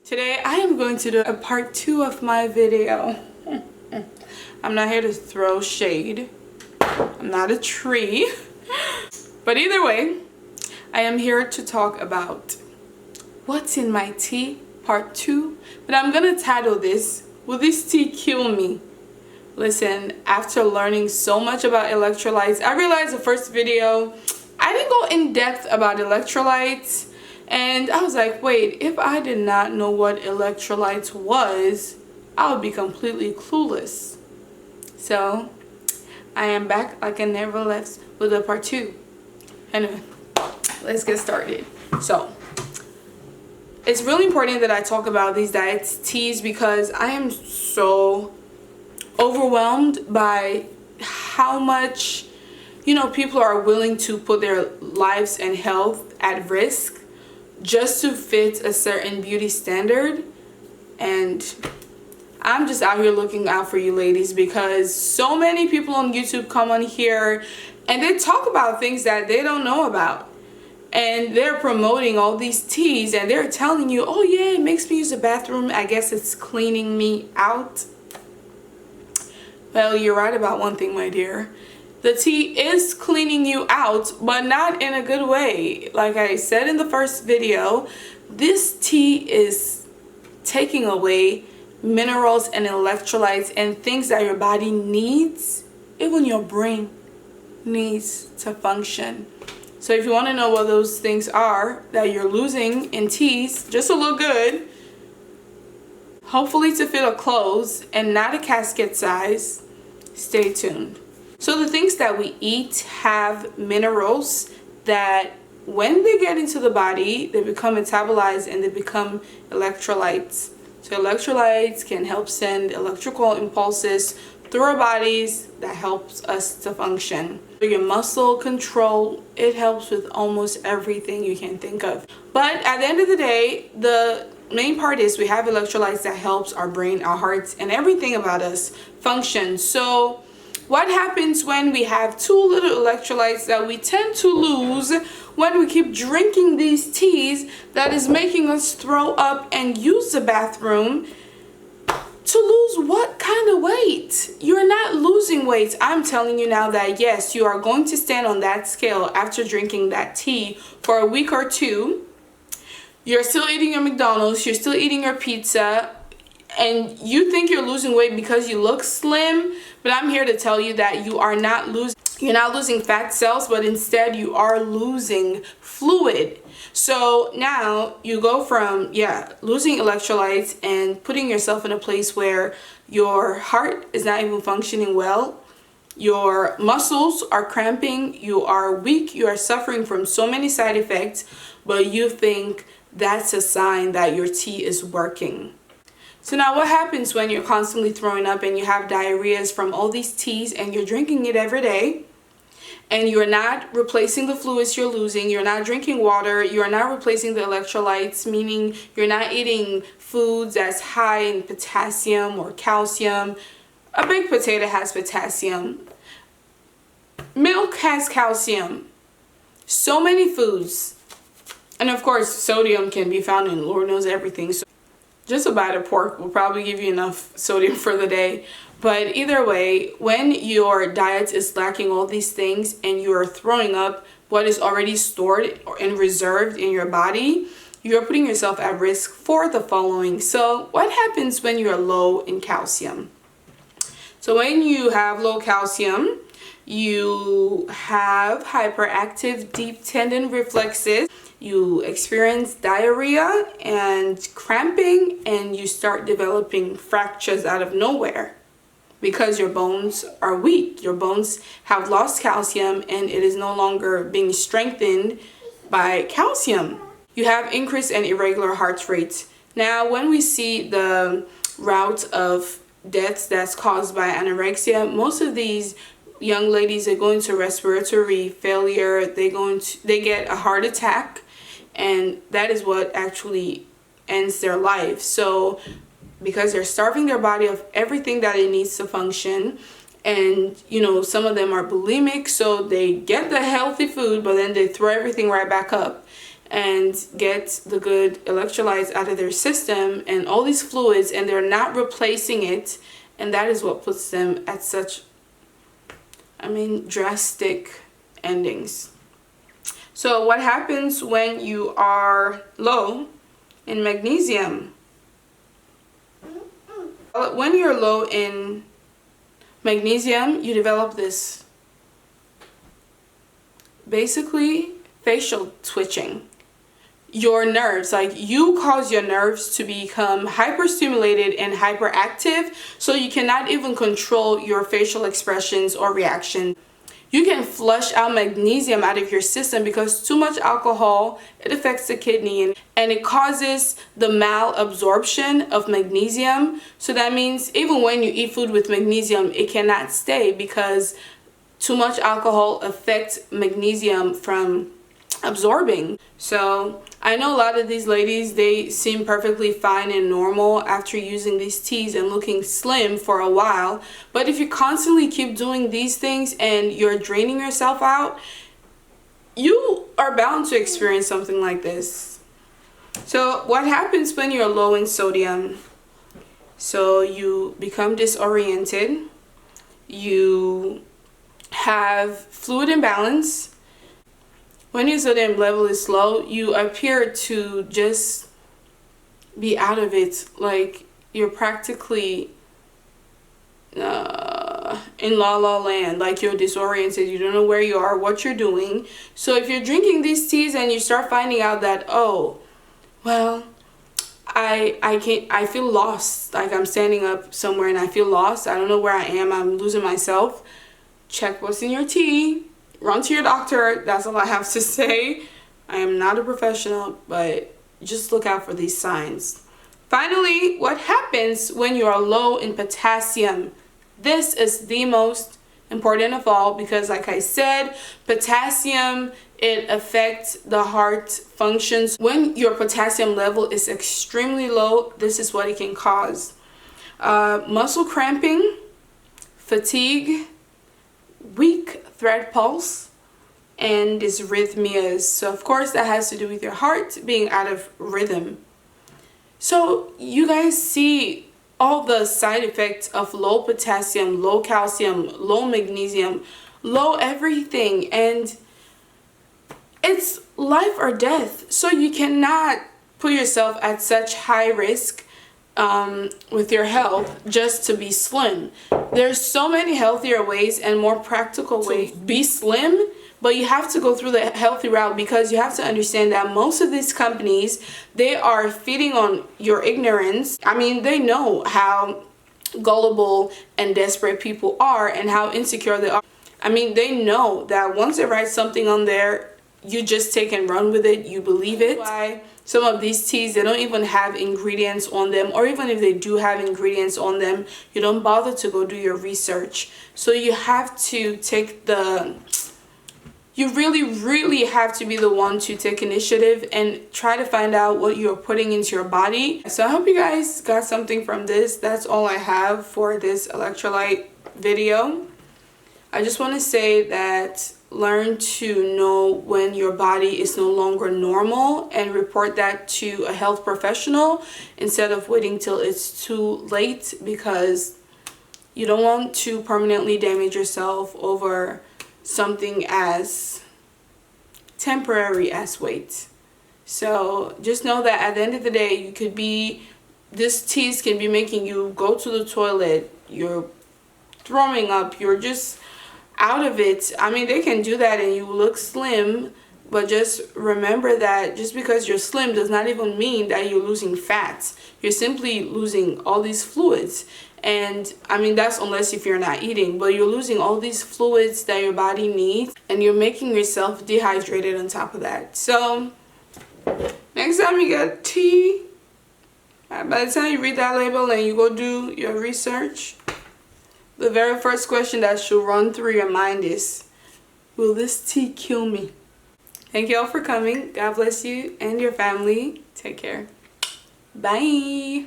Today I am going to do a part 2 of my video. I'm not here to throw shade. I'm not a tree. But either way, I am here to talk about what's in my tea, part 2. But I'm gonna title this, Will This Tea Kill Me? Listen, after learning so much about electrolytes, I realized the first video, I didn't go in depth about electrolytes. And I was like, wait, if I did not know what electrolytes was, I would be completely clueless. So, I am back like I never left with a part 2. Anyway, let's get started. So, it's really important that I talk about these diet teas because I am so overwhelmed by how much, people are willing to put their lives and health at risk just to fit a certain beauty standard. And I'm just out here looking out for you ladies, because so many people on YouTube come on here and they talk about things that they don't know about, and they're promoting all these teas and they're telling you, oh yeah, it makes me use the bathroom, I guess it's cleaning me out. Well, you're right about one thing, my dear. The tea is cleaning you out, but not in a good way. Like I said in the first video, this tea is taking away minerals and electrolytes and things that your body needs, even your brain needs to function. So if you want to know what those things are that you're losing in teas just to look good, hopefully to fit a clothes and not a casket size, stay tuned. So the things that we eat have minerals that when they get into the body, they become metabolized and they become electrolytes. So electrolytes can help send electrical impulses through our bodies that helps us to function. Your muscle control, it helps with almost everything you can think of. But at the end of the day, the main part is we have electrolytes that helps our brain, our hearts, and everything about us function. So what happens when we have too little electrolytes that we tend to lose when we keep drinking these teas that is making us throw up and use the bathroom? To lose what kind of weight? You're not losing weight. I'm telling you now that yes, you are going to stand on that scale after drinking that tea for a week or two. You're still eating your McDonald's, you're still eating your pizza, and you think you're losing weight because you look slim, but I'm here to tell you that you're not losing fat cells, but instead you are losing fluid. So now you go from losing electrolytes and putting yourself in a place where your heart is not even functioning well, your muscles are cramping, you are weak, you are suffering from so many side effects, but you think that's a sign that your tea is working. So now what happens when you're constantly throwing up and you have diarrheas from all these teas and you're drinking it every day and you're not replacing the fluids you're losing, you're not drinking water, you're not replacing the electrolytes, meaning you're not eating foods that's high in potassium or calcium. A baked potato has potassium. Milk has calcium. So many foods. And of course, sodium can be found in Lord knows everything. So just a bite of pork will probably give you enough sodium for the day. But either way, when your diet is lacking all these things and you're throwing up what is already stored and reserved in your body, you're putting yourself at risk for the following. So what happens when you're low in calcium? So when you have low calcium, you have hyperactive deep tendon reflexes. You experience diarrhea and cramping, and you start developing fractures out of nowhere because your bones are weak. Your bones have lost calcium and it is no longer being strengthened by calcium. You have increased and irregular heart rates. Now, when we see the route of deaths that's caused by anorexia, most of these young ladies are going to respiratory failure. They get a heart attack. And that is what actually ends their life. So because they're starving their body of everything that it needs to function, and some of them are bulimic, so they get the healthy food but then they throw everything right back up. and get the good electrolytes out of their system and all these fluids, and they're not replacing it, and that is what puts them at such, I mean, drastic endings. So what happens when you are low in magnesium? When you're low in magnesium, you develop this basically facial twitching. Your nerves, like you cause your nerves to become hyperstimulated and hyperactive, so you cannot even control your facial expressions or reaction. You can flush out magnesium out of your system because too much alcohol, it affects the kidney and it causes the malabsorption of magnesium. So that means even when you eat food with magnesium, it cannot stay because too much alcohol affects magnesium from absorbing. So I know a lot of these ladies, they seem perfectly fine and normal after using these teas and looking slim for a while, but if you constantly keep doing these things and you're draining yourself out, you are bound to experience something like this. So what happens when you're low in sodium? So you become disoriented, you have fluid imbalance. When your sodium level is low, you appear to just be out of it. Like you're practically in la la land, like you're disoriented, you don't know where you are, what you're doing. So if you're drinking these teas and you start finding out that, oh, well, I feel lost, like I'm standing up somewhere and I feel lost, I don't know where I am, I'm losing myself, check what's in your tea. Run to your doctor. That's all I have to say. I am not a professional, but just look out for these signs. Finally, what happens when you are low in potassium? This is the most important of all because, like I said, potassium, it affects the heart functions. When your potassium level is extremely low, this is what it can cause. Muscle cramping, fatigue, weak thread pulse, and dysrhythmias. So of course that has to do with your heart being out of rhythm. So you guys see all the side effects of low potassium, low calcium, low magnesium, low everything, and it's life or death. So you cannot put yourself at such high risk with your health just to be slim. There's so many healthier ways and more practical ways to be slim, but you have to go through the healthy route because you have to understand that most of these companies, they are feeding on your ignorance. I mean, they know how gullible and desperate people are and how insecure they are. I mean, they know that once they write something on there, you just take and run with it, you believe it. Why some of these teas, they don't even have ingredients on them, or even if they do have ingredients on them, you don't bother to go do your research. So you have to take you really have to be the one to take initiative and try to find out what you're putting into your body. So I hope you guys got something from this. That's all I have for this electrolyte video. I just want to say that learn to know when your body is no longer normal and report that to a health professional instead of waiting till it's too late, because you don't want to permanently damage yourself over something as temporary as weight. So just know that at the end of the day, this teas can be making you go to the toilet, you're throwing up, you're just out of it. I mean, they can do that and you look slim, but just remember that just because you're slim does not even mean that you're losing fat. You're simply losing all these fluids. And I mean, that's unless if you're not eating, but you're losing all these fluids that your body needs and you're making yourself dehydrated on top of that. So next time you get tea, by the time you read that label and you go do your research, the very first question that should run through your mind is, will this tea kill me? Thank you all for coming. God bless you and your family. Take care. Bye.